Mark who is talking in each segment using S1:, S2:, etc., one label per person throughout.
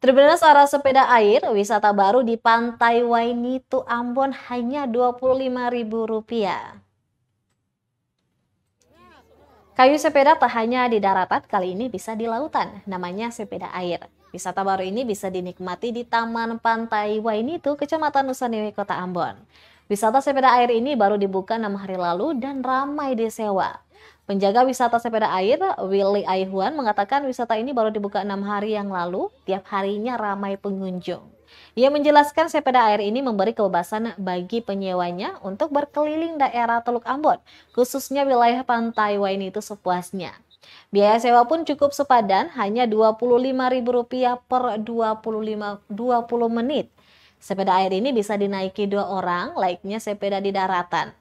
S1: Terbenam arah sepeda air, wisata baru di Pantai Wainitu Ambon hanya Rp25.000. Kayu sepeda tak hanya di daratan, kali ini bisa di lautan, namanya sepeda air. Wisata baru ini bisa dinikmati di Taman Pantai Wainitu, Kecamatan Nusanewe, Kota Ambon. Wisata sepeda air ini baru dibuka 6 hari lalu dan ramai disewa. Penjaga wisata sepeda air, Willy Aihuan, mengatakan wisata ini baru dibuka 6 hari yang lalu, tiap harinya ramai pengunjung. Ia menjelaskan sepeda air ini memberi kebebasan bagi penyewanya untuk berkeliling daerah Teluk Ambon, khususnya wilayah Pantai Wainitu sepuasnya. Biaya sewa pun cukup sepadan, hanya Rp25.000 per 20 menit. Sepeda air ini bisa dinaiki 2 orang, layaknya sepeda di daratan.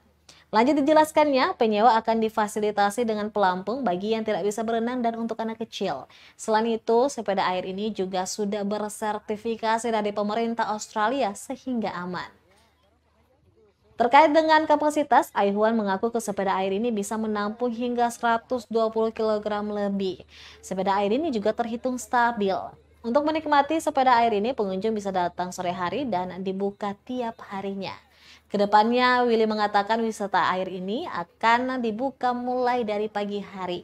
S1: Lanjut dijelaskannya, penyewa akan difasilitasi dengan pelampung bagi yang tidak bisa berenang dan untuk anak kecil. Selain itu, sepeda air ini juga sudah bersertifikasi dari pemerintah Australia sehingga aman. Terkait dengan kapasitas, Aihuan mengaku sepeda air ini bisa menampung hingga 120 kg lebih. Sepeda air ini juga terhitung stabil. Untuk menikmati sepeda air ini, pengunjung bisa datang sore hari dan dibuka tiap harinya. Kedepannya, Willy mengatakan wisata air ini akan dibuka mulai dari pagi hari.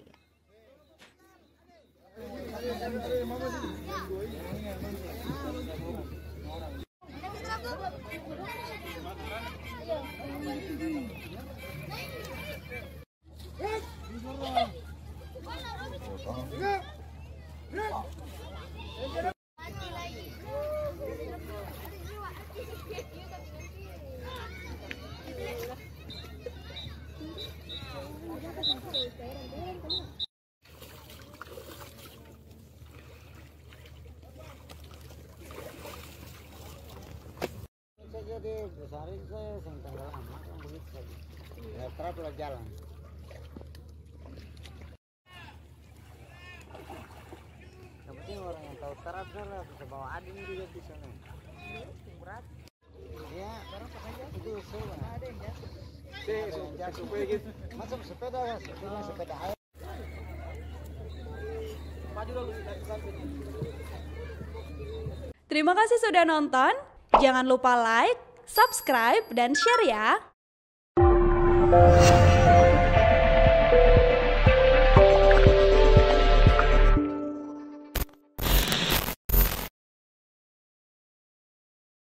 S2: Jadi besarin saya yang tenggelam, kan begitu saja. Ya teraplah jalan. Yang penting orang yang tahu terap salah bisa bawa ading juga di sana. Berat. Ya, itu sewa. Ada yang jatuh. Supaya gitu. Macam sepeda air.
S3: Terima kasih sudah nonton. Jangan lupa like, subscribe, dan share ya.